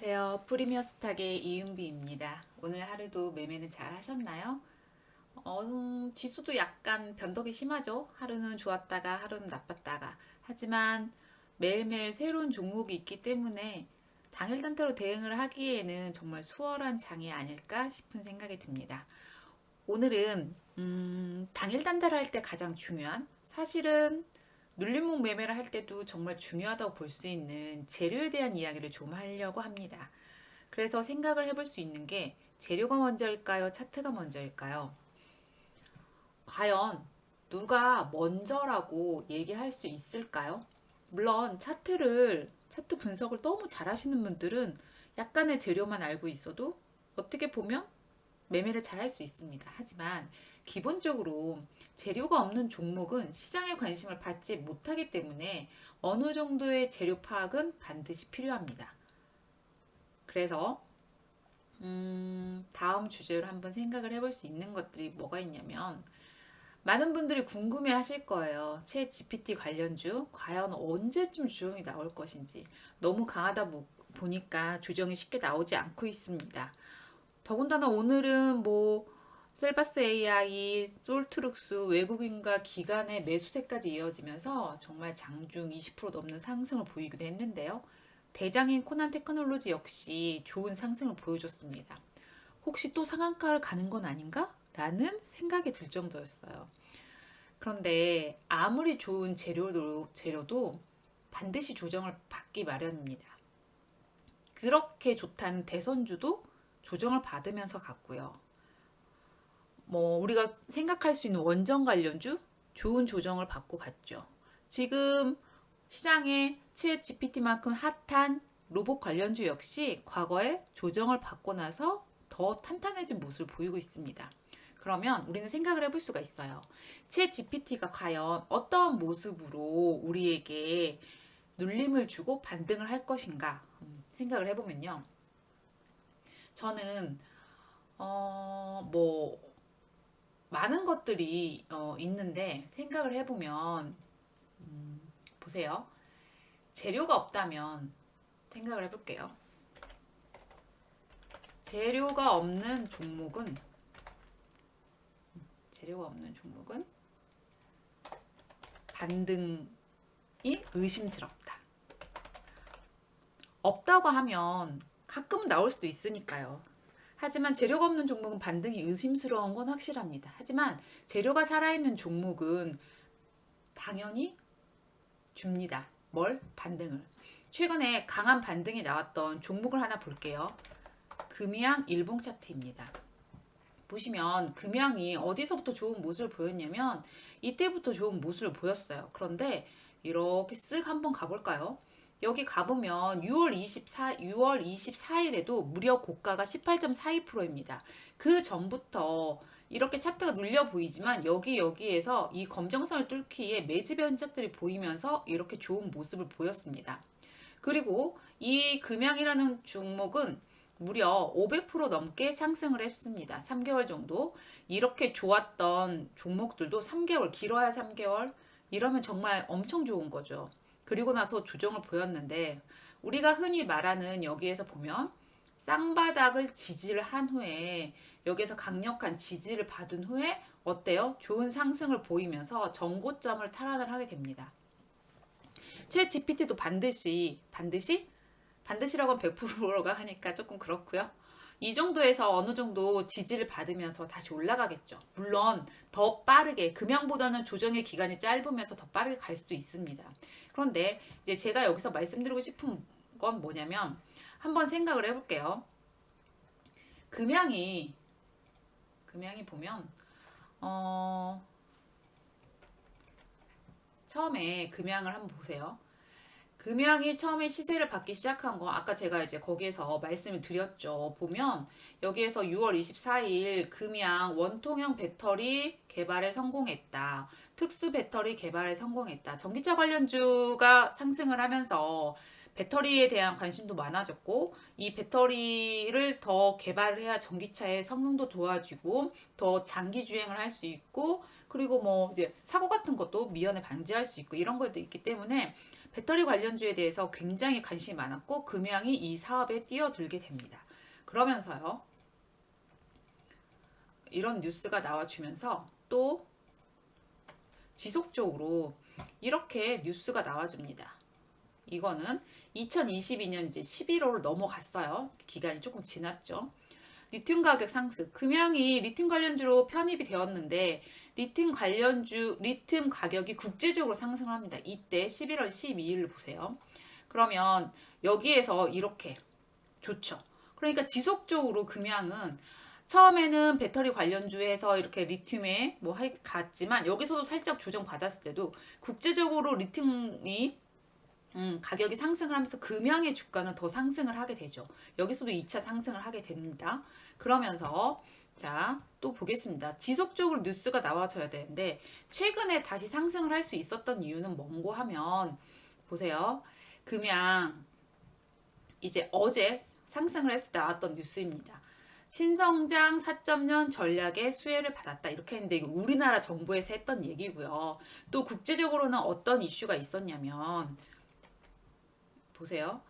안녕하세요. 프리미어스탁의 이은비입니다. 오늘 하루도 매매는 잘 하셨나요? 지수도 약간 변동이 심하죠. 하루는 좋았다가 하루는 나빴다가. 하지만 매일매일 새로운 종목이 있기 때문에 당일 단타로 대응을 하기에는 정말 수월한 장이 아닐까 싶은 생각이 듭니다. 오늘은 당일 단타를 할 때 가장 중요한, 사실은 눌림목 매매를 할 때도 정말 중요하다고 볼 수 있는 재료에 대한 이야기를 좀 하려고 합니다. 그래서 생각을 해볼 수 있는 게 재료가 먼저일까요? 차트가 먼저일까요? 과연 누가 먼저라고 얘기할 수 있을까요? 물론 차트 분석을 너무 잘하시는 분들은 약간의 재료만 알고 있어도 어떻게 보면 매매를 잘 할 수 있습니다. 하지만 기본적으로 재료가 없는 종목은 시장의 관심을 받지 못하기 때문에 어느 정도의 재료 파악은 반드시 필요합니다. 그래서 다음 주제로 한번 생각을 해볼 수 있는 것들이 뭐가 있냐면, 많은 분들이 궁금해 하실 거예요. 챗 GPT 관련주 과연 언제쯤 조정이 나올 것인지. 너무 강하다 보니까 조정이 쉽게 나오지 않고 있습니다. 더군다나 오늘은 셀바스 AI, 솔트룩스, 외국인과 기관의 매수세까지 이어지면서 정말 장중 20% 넘는 상승을 보이기도 했는데요. 대장인 코난 테크놀로지 역시 좋은 상승을 보여줬습니다. 혹시 또 상한가를 가는 건 아닌가? 라는 생각이 들 정도였어요. 그런데 아무리 좋은 재료도 반드시 조정을 받기 마련입니다. 그렇게 좋다는 대선주도 조정을 받으면서 갔고요. 우리가 생각할 수 있는 원전 관련주 좋은 조정을 받고 갔죠. 지금 시장에 챗 GPT만큼 핫한 로봇 관련주 역시 과거에 조정을 받고 나서 더 탄탄해진 모습을 보이고 있습니다. 그러면 우리는 생각을 해볼 수가 있어요. 챗 GPT가 과연 어떠한 모습으로 우리에게 눌림을 주고 반등을 할 것인가 생각을 해보면요. 저는 많은 것들이 있는데, 생각을 해보면 보세요. 재료가 없다면 생각을 해볼게요. 재료가 없는 종목은 반등이 의심스럽다. 없다고 하면 가끔은 나올 수도 있으니까요. 하지만 재료가 없는 종목은 반등이 의심스러운 건 확실합니다. 하지만 재료가 살아있는 종목은 당연히 줍니다. 뭘? 반등을. 최근에 강한 반등이 나왔던 종목을 하나 볼게요. 금양 일봉 차트입니다. 보시면 금양이 어디서부터 좋은 모습을 보였냐면 이때부터 좋은 모습을 보였어요. 그런데 이렇게 쓱 한번 가볼까요? 여기 가보면 6월 24일에도 무려 고가가 18.42%입니다. 그 전부터 이렇게 차트가 눌려 보이지만 여기에서 이 검정선을 뚫기에 매집의 흔적들이 보이면서 이렇게 좋은 모습을 보였습니다. 그리고 이 금양이라는 종목은 무려 500% 넘게 상승을 했습니다. 3개월 정도. 이렇게 좋았던 종목들도 3개월, 길어야 3개월, 이러면 정말 엄청 좋은 거죠. 그리고 나서 조정을 보였는데, 우리가 흔히 말하는 여기에서 보면 쌍바닥을 지지를 한 후에, 여기에서 강력한 지지를 받은 후에 어때요? 좋은 상승을 보이면서 전고점을 탈환을 하게 됩니다. 챗 GPT도 반드시라고 100%가 하니까 조금 그렇고요. 이 정도에서 어느 정도 지지를 받으면서 다시 올라가겠죠. 물론 더 빠르게, 금양보다는 조정의 기간이 짧으면서 더 빠르게 갈 수도 있습니다. 그런데 이제 제가 여기서 말씀드리고 싶은 건 뭐냐면, 한번 생각을 해볼게요. 금양이 보면 처음에 금양을 한번 보세요. 금양이 처음에 시세를 받기 시작한 거 아까 제가 이제 거기에서 말씀을 드렸죠. 보면 여기에서 6월 24일 금양 원통형 배터리 개발에 성공했다. 특수 배터리 개발에 성공했다. 전기차 관련주가 상승을 하면서 배터리에 대한 관심도 많아졌고, 이 배터리를 더 개발을 해야 전기차의 성능도 도와주고 더 장기 주행을 할 수 있고, 그리고 뭐 이제 사고 같은 것도 미연에 방지할 수 있고 이런 것도 있기 때문에 배터리 관련주에 대해서 굉장히 관심이 많았고 금양이 이 사업에 뛰어들게 됩니다. 그러면서요. 이런 뉴스가 나와주면서 또 지속적으로 이렇게 뉴스가 나와줍니다. 이거는 2022년 이제 11월을 넘어갔어요. 기간이 조금 지났죠. 리튬 가격 상승. 금양이 리튬 관련주로 편입이 되었는데 리튬 가격이 국제적으로 상승을 합니다. 이때 11월 12일을 보세요. 그러면 여기에서 이렇게 좋죠. 그러니까 지속적으로 금양은 처음에는 배터리 관련주에서 이렇게 리튬에 뭐 갔지만 여기서도 살짝 조정 받았을 때도 국제적으로 리튬이 가격이 상승을 하면서 금양의 주가는 더 상승을 하게 되죠. 여기서도 2차 상승을 하게 됩니다. 그러면서 자, 또 보겠습니다. 지속적으로 뉴스가 나와줘야 되는데 최근에 다시 상승을 할 수 있었던 이유는 뭔고 하면 보세요. 금양 이제 어제 상승을 했을 때 나왔던 뉴스입니다. 신성장 4.0 전략의 수혜를 받았다. 이렇게 했는데 이거 우리나라 정부에서 했던 얘기고요. 또 국제적으로는 어떤 이슈가 있었냐면 보세요.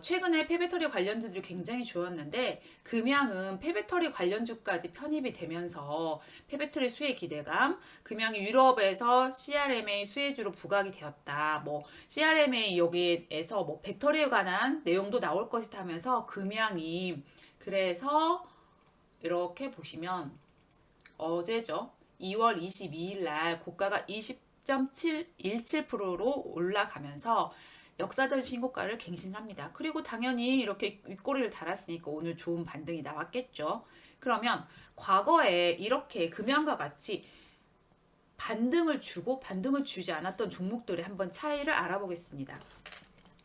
최근에 폐배터리 관련주들이 굉장히 좋았는데 금양은 폐배터리 관련주까지 편입이 되면서 폐배터리 수혜 기대감, 금양이 유럽에서 CRMA 수혜주로 부각이 되었다. 뭐 CRMA 여기에서 뭐 배터리에 관한 내용도 나올 것이다 하면서 금양이 그래서 이렇게 보시면 어제죠. 2월 22일 날 고가가 20.17%로 올라가면서 역사적 신고가를 갱신합니다. 그리고 당연히 이렇게 윗꼬리를 달았으니까 오늘 좋은 반등이 나왔겠죠. 그러면 과거에 이렇게 금양과 같이 반등을 주고 반등을 주지 않았던 종목들의 한번 차이를 알아보겠습니다.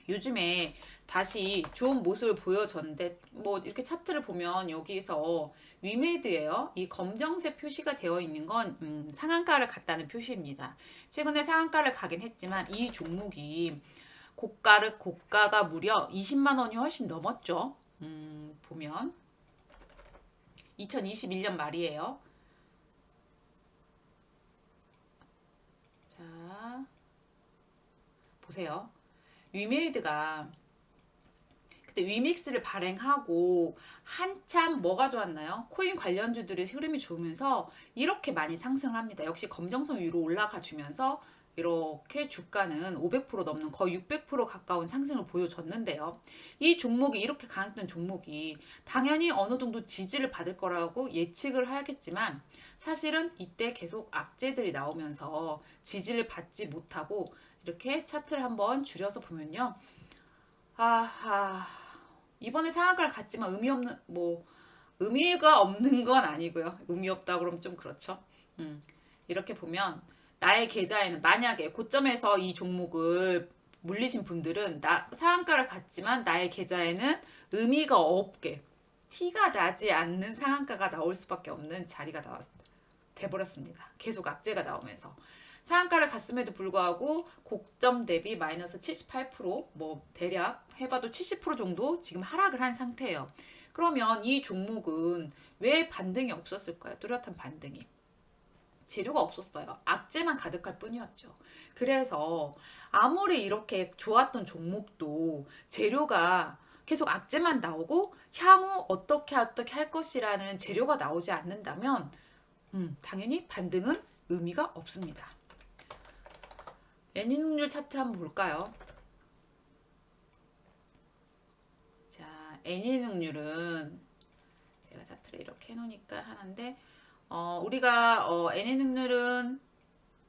요즘에 다시 좋은 모습을 보여줬는데 뭐 이렇게 차트를 보면 여기서 위메이드예요. 이 검정색 표시가 되어 있는 건 상한가를 갔다는 표시입니다. 최근에 상한가를 가긴 했지만 이 종목이 고가가 무려 20만 원이 훨씬 넘었죠. 보면 2021년 말이에요. 자, 보세요. 위메이드가 그때 위믹스를 발행하고 한참 뭐가 좋았나요? 코인 관련주들의 흐름이 좋으면서 이렇게 많이 상승을 합니다. 역시 검정선 위로 올라가 주면서 이렇게 주가는 500% 넘는 거의 600% 가까운 상승을 보여줬는데요. 이 종목이 이렇게 강했던 종목이 당연히 어느 정도 지지를 받을 거라고 예측을 하겠지만 사실은 이때 계속 악재들이 나오면서 지지를 받지 못하고 이렇게 차트를 한번 줄여서 보면요. 아하, 이번에 상한가를 갔지만 의미가 없는 건 아니고요. 의미 없다 그러면 좀 그렇죠. 이렇게 보면 나의 계좌에는 만약에 고점에서 이 종목을 물리신 분들은 상한가를 갔지만 나의 계좌에는 의미가 없게 티가 나지 않는 상한가가 나올 수밖에 없는 자리가 돼버렸습니다. 계속 악재가 나오면서 상한가를 갔음에도 불구하고 고점 대비 마이너스 78%뭐 대략 해봐도 70% 정도 지금 하락을 한 상태예요. 그러면 이 종목은 왜 반등이 없었을까요? 뚜렷한 반등이. 재료가 없었어요. 악재만 가득할 뿐이었죠. 그래서 아무리 이렇게 좋았던 종목도 재료가 계속 악재만 나오고 향후 어떻게 할 것이라는 재료가 나오지 않는다면 당연히 반등은 의미가 없습니다. 애니능률 차트 한번 볼까요? 자, 애니능률은 제가 차트를 이렇게 해놓으니까 하는데 우리가 애니능률은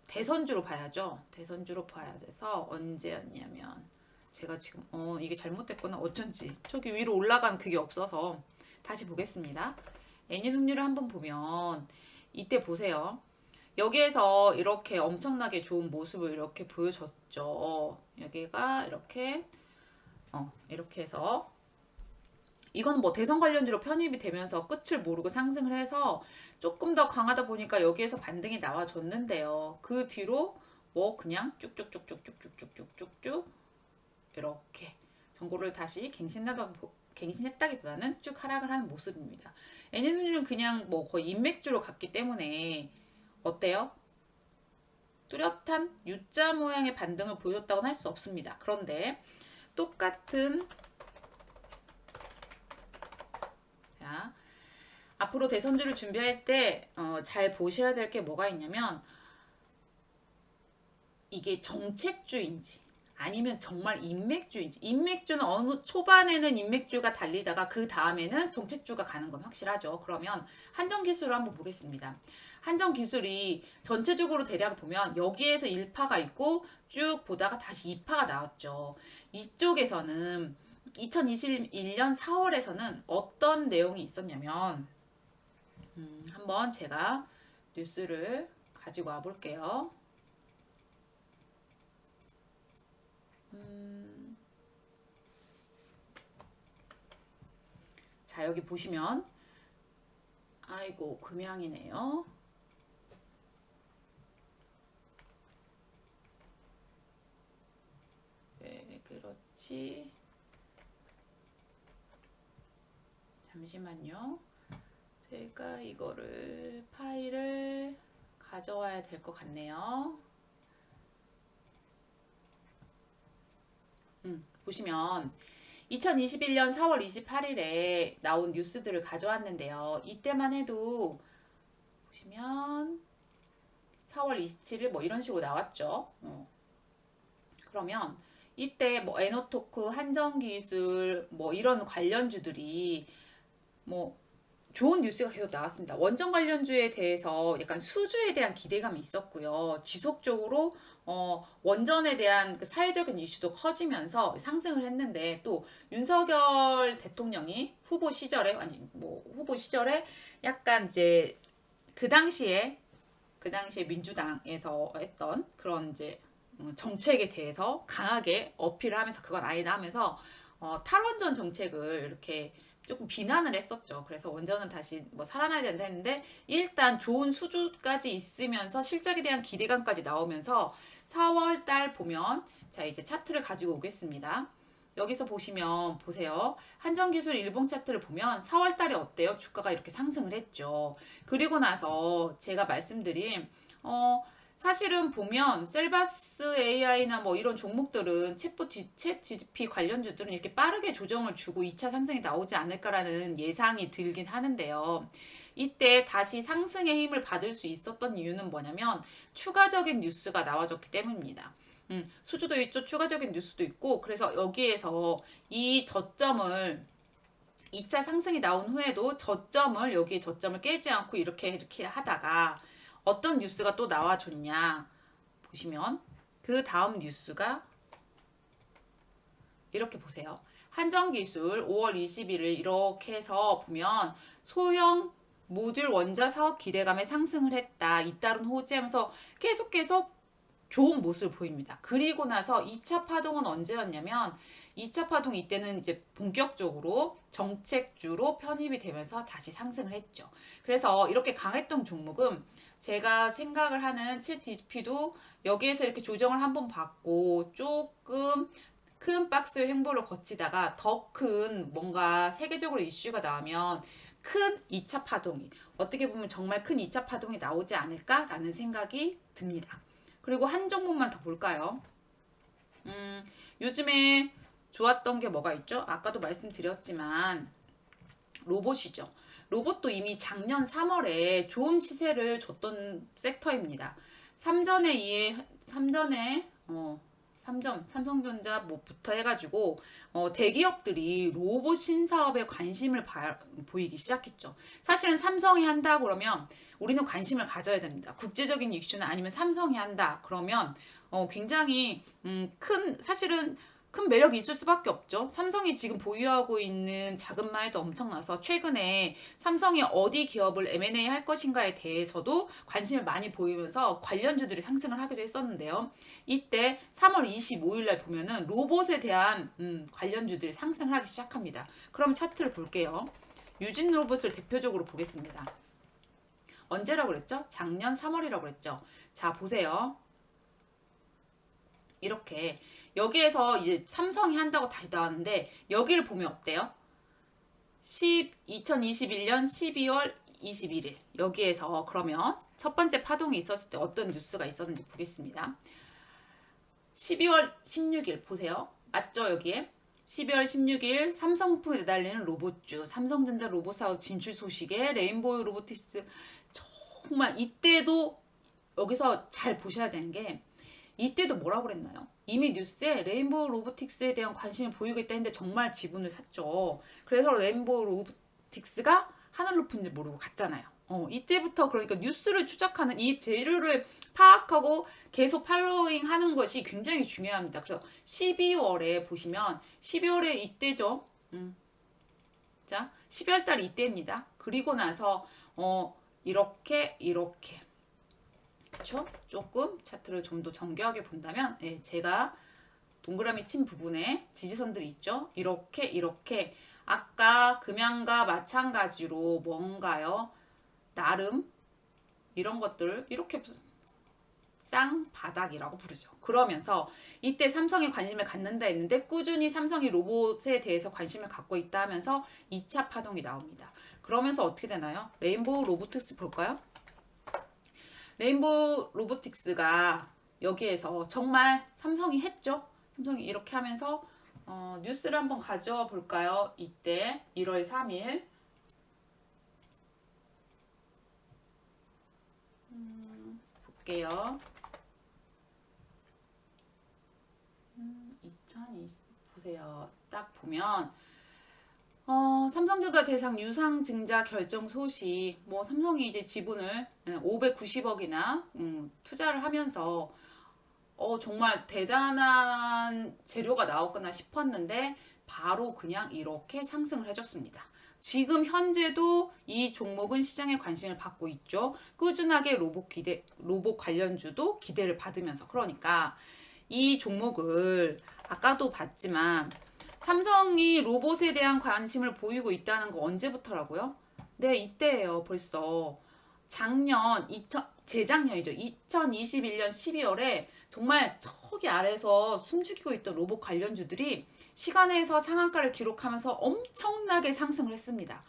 대선주로 봐야죠. 대선주로 봐야 돼서 언제였냐면 제가 지금 이게 잘못됐거나 어쩐지 저기 위로 올라간 그게 없어서 다시 보겠습니다. 애니능률을 한번 보면 이때 보세요. 여기에서 이렇게 엄청나게 좋은 모습을 이렇게 보여줬죠. 여기가 이렇게 이렇게 해서 이건 뭐 대선 관련주로 편입이 되면서 끝을 모르고 상승을 해서 조금 더 강하다 보니까 여기에서 반등이 나와줬는데요. 그 뒤로 뭐 그냥 쭉쭉쭉쭉쭉쭉쭉쭉쭉 이렇게 정보를 다시 갱신했다기보다는 쭉 하락을 하는 모습입니다. 애니는 그냥 뭐 거의 인맥주로 갔기 때문에 어때요? 뚜렷한 U자 모양의 반등을 보여줬다고는 할 수 없습니다. 그런데 똑같은 자, 앞으로 대선주를 준비할 때 잘 보셔야 될 게 뭐가 있냐면 이게 정책주인지 아니면 정말 인맥주인지. 인맥주는 어느 초반에는 인맥주가 달리다가 그 다음에는 정책주가 가는 건 확실하죠. 그러면 한정기술을 한번 보겠습니다. 한정기술이 전체적으로 대략 보면 여기에서 1파가 있고 쭉 보다가 다시 2파가 나왔죠. 이쪽에서는 2021년 4월에서는 어떤 내용이 있었냐면 한번 제가 뉴스를 가지고 와 볼게요. 자, 여기 보시면 아이고 금양이네요. 네, 그렇지. 잠시만요. 제가 이거를 파일을 가져와야 될 것 같네요. 보시면 2021년 4월 28일에 나온 뉴스들을 가져왔는데요. 이때만 해도 보시면 4월 27일 뭐 이런 식으로 나왔죠. 그러면 이때 뭐 에너토크, 한정기술 뭐 이런 관련주들이 뭐 좋은 뉴스가 계속 나왔습니다. 원전 관련주에 대해서 약간 수주에 대한 기대감이 있었고요. 지속적으로 원전에 대한 그 사회적인 이슈도 커지면서 상승을 했는데 또 윤석열 대통령이 후보 시절에 약간 이제 그 당시에 민주당에서 했던 그런 이제 정책에 대해서 강하게 어필을 하면서 그건 아니다 하면서 탈원전 정책을 이렇게 조금 비난을 했었죠. 그래서 원전은 다시 뭐 살아나야 된다 했는데 일단 좋은 수주까지 있으면서 실적에 대한 기대감까지 나오면서 4월 달 보면 자 이제 차트를 가지고 오겠습니다. 여기서 보시면 보세요. 한정기술 일봉 차트를 보면 4월 달에 어때요? 주가가 이렇게 상승을 했죠. 그리고 나서 제가 말씀드린 사실은 보면 셀바스 AI나 뭐 이런 종목들은 챗 GP 관련주들은 이렇게 빠르게 조정을 주고 2차 상승이 나오지 않을까라는 예상이 들긴 하는데요. 이때 다시 상승의 힘을 받을 수 있었던 이유는 뭐냐면 추가적인 뉴스가 나와줬기 때문입니다. 수주도 있죠. 추가적인 뉴스도 있고 그래서 여기에서 이 저점을 2차 상승이 나온 후에도 여기에 저점을 깨지 않고 이렇게 하다가 어떤 뉴스가 또 나와줬냐 보시면 그 다음 뉴스가 이렇게 보세요. 한정기술 5월 21일 이렇게 해서 보면 소형 모듈 원자 사업 기대감에 상승을 했다. 잇따른 호재하면서 계속 좋은 모습을 보입니다. 그리고 나서 2차 파동은 언제였냐면 2차 파동 이때는 이제 본격적으로 정책주로 편입이 되면서 다시 상승을 했죠. 그래서 이렇게 강했던 종목은 제가 생각을 하는 챗GPT도 여기에서 이렇게 조정을 한번 받고 조금 큰 박스의 횡보를 거치다가 더 큰 뭔가 세계적으로 이슈가 나오면 큰 2차 파동이 어떻게 보면 정말 큰 2차 파동이 나오지 않을까라는 생각이 듭니다. 그리고 한 종목만 더 볼까요? 요즘에 좋았던 게 뭐가 있죠? 아까도 말씀드렸지만 로봇이죠. 로봇도 이미 작년 3월에 좋은 시세를 줬던 섹터입니다. 삼성전자 뭐부터 해가지고 대기업들이 로봇 신사업에 관심을 보이기 시작했죠. 사실은 삼성이 한다 그러면 우리는 관심을 가져야 됩니다. 국제적인 이슈는 아니면 삼성이 한다 그러면 굉장히 사실은 큰 매력이 있을 수밖에 없죠. 삼성이 지금 보유하고 있는 자금만 해도 엄청나서 최근에 삼성이 어디 기업을 M&A 할 것인가에 대해서도 관심을 많이 보이면서 관련주들이 상승을 하기도 했었는데요. 이때 3월 25일 날 보면은 로봇에 대한 관련주들이 상승을 하기 시작합니다. 그럼 차트를 볼게요. 유진 로봇을 대표적으로 보겠습니다. 언제라고 그랬죠? 작년 3월이라고 그랬죠. 자, 보세요. 이렇게 여기에서 이제 삼성이 한다고 다시 나왔는데 여기를 보면 어때요? 2021년 12월 21일 여기에서 그러면 첫 번째 파동이 있었을 때 어떤 뉴스가 있었는지 보겠습니다. 12월 16일 보세요. 맞죠? 여기에 12월 16일 삼성부품에 내달리는 로봇주, 삼성전자 로봇사업 진출 소식에 레인보우 로보틱스 정말 이때도 여기서 잘 보셔야 되는 게 이때도 뭐라고 그랬나요? 이미 뉴스에 레인보우 로보틱스에 대한 관심을 보이고 있다 했는데 정말 지분을 샀죠. 그래서 레인보우 로보틱스가 하늘 높은 줄 모르고 갔잖아요. 이때부터 그러니까 뉴스를 추적하는 이 재료를 파악하고 계속 팔로잉 하는 것이 굉장히 중요합니다. 그래서 12월에 보시면 12월에 이때죠. 자, 12월 달 이때입니다. 그리고 나서 이렇게 그렇죠? 조금 차트를 좀 더 정교하게 본다면 제가 동그라미 친 부분에 지지선들이 있죠? 이렇게 아까 금양과 마찬가지로 뭔가요? 나름 이런 것들 이렇게 쌍바닥이라고 부르죠. 그러면서 이때 삼성에 관심을 갖는다 했는데 꾸준히 삼성이 로봇에 대해서 관심을 갖고 있다 하면서 2차 파동이 나옵니다. 그러면서 어떻게 되나요? 레인보우 로보틱스 볼까요? 레인보우 로보틱스가 여기에서 정말 삼성이 했죠. 삼성이 이렇게 하면서 뉴스를 한번 가져와 볼까요? 이때 1월 3일 볼게요. 2020 보세요. 딱 보면 삼성전자 대상 유상증자 결정 소식, 뭐 삼성이 이제 지분을 590억이나 투자를 하면서 정말 대단한 재료가 나왔구나 싶었는데 바로 그냥 이렇게 상승을 해줬습니다. 지금 현재도 이 종목은 시장의 관심을 받고 있죠. 꾸준하게 로봇 관련주도 기대를 받으면서 그러니까 이 종목을 아까도 봤지만 삼성이 로봇에 대한 관심을 보이고 있다는 거 언제부터라고요? 네, 이때예요. 벌써 재작년이죠. 2021년 12월에 정말 저기 아래에서 숨죽이고 있던 로봇 관련주들이 시간에서 상한가를 기록하면서 엄청나게 상승을 했습니다.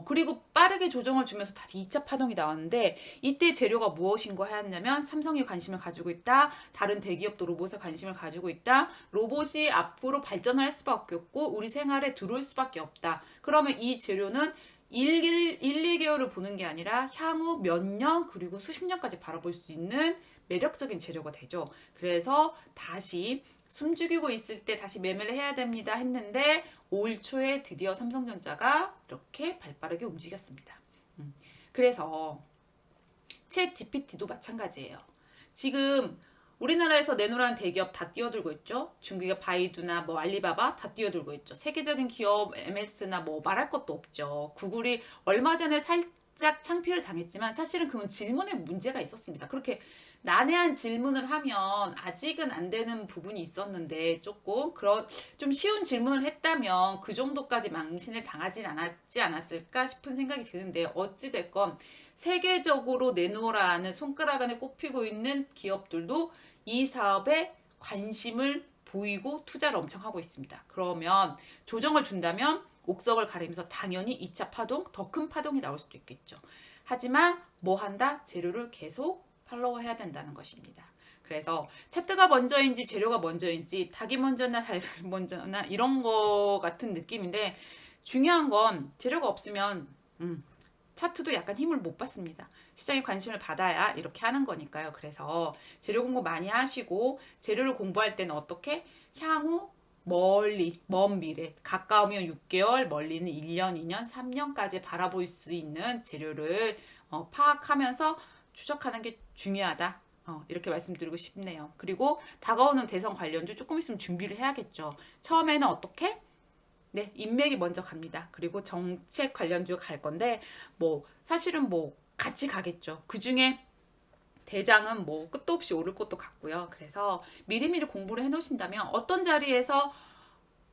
그리고 빠르게 조정을 주면서 다시 2차 파동이 나왔는데 이때 재료가 무엇인 거 하였냐면 삼성이 관심을 가지고 있다. 다른 대기업도 로봇에 관심을 가지고 있다. 로봇이 앞으로 발전할 수밖에 없고 우리 생활에 들어올 수밖에 없다. 그러면 이 재료는 2개월을 보는 게 아니라 향후 몇 년 그리고 수십 년까지 바라볼 수 있는 매력적인 재료가 되죠. 그래서 다시 숨죽이고 있을 때 다시 매매를 해야 됩니다 했는데 5일 초에 드디어 삼성전자가 이렇게 발빠르게 움직였습니다. 그래서 챗 GPT도 마찬가지예요. 지금 우리나라에서 내놓으라는 대기업 다 뛰어들고 있죠. 중국의 바이두나 뭐 알리바바 다 뛰어들고 있죠. 세계적인 기업 MS나 뭐 말할 것도 없죠. 구글이 얼마 전에 살짝 창피를 당했지만 사실은 그건 질문에 문제가 있었습니다. 그렇게 난해한 질문을 하면 아직은 안 되는 부분이 있었는데 조금 좀 쉬운 질문을 했다면 그 정도까지 망신을 당하진 않았지 않았을까 싶은 생각이 드는데 어찌됐건 세계적으로 내놓으라는 손가락 안에 꼽히고 있는 기업들도 이 사업에 관심을 보이고 투자를 엄청 하고 있습니다. 그러면 조정을 준다면 옥석을 가리면서 당연히 2차 파동, 더 큰 파동이 나올 수도 있겠죠. 하지만 뭐 한다? 재료를 계속 팔로우 해야 된다는 것입니다. 그래서 차트가 먼저인지 재료가 먼저인지 닭이 먼저나 달걀이 먼저나 이런 거 같은 느낌인데 중요한 건 재료가 없으면 차트도 약간 힘을 못 받습니다. 시장에 관심을 받아야 이렇게 하는 거니까요. 그래서 재료 공부 많이 하시고 재료를 공부할 때는 어떻게? 향후 멀리 먼 미래 가까우면 6개월 멀리는 1년 2년 3년까지 바라볼 수 있는 재료를 파악하면서 추적하는 게 중요하다. 이렇게 말씀드리고 싶네요. 그리고 다가오는 대선 관련주 조금 있으면 준비를 해야겠죠. 처음에는 어떻게? 네, 인맥이 먼저 갑니다. 그리고 정책 관련주가 갈 건데 뭐 사실은 뭐 같이 가겠죠. 그중에 대장은 뭐 끝도 없이 오를 것도 같고요. 그래서 미리미리 공부를 해놓으신다면 어떤 자리에서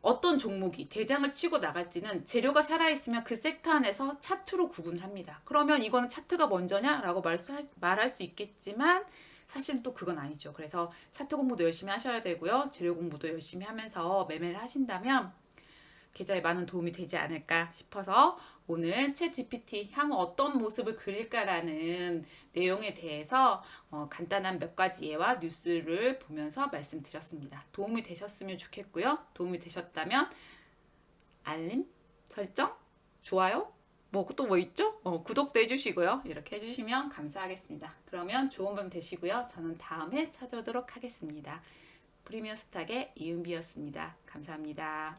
어떤 종목이 대장을 치고 나갈지는 재료가 살아있으면 그 섹터 안에서 차트로 구분을 합니다. 그러면 이거는 차트가 먼저냐라고 말할 수 있겠지만 사실은 또 그건 아니죠. 그래서 차트 공부도 열심히 하셔야 되고요. 재료 공부도 열심히 하면서 매매를 하신다면 계좌에 많은 도움이 되지 않을까 싶어서 오늘 챗 GPT 향후 어떤 모습을 그릴까라는 내용에 대해서 간단한 몇 가지 예와 뉴스를 보면서 말씀드렸습니다. 도움이 되셨으면 좋겠고요. 도움이 되셨다면 알림, 설정, 좋아요, 또 뭐 있죠? 구독도 해주시고요. 이렇게 해주시면 감사하겠습니다. 그러면 좋은 밤 되시고요. 저는 다음에 찾아오도록 하겠습니다. 프리미어 스탁의 이은비였습니다. 감사합니다.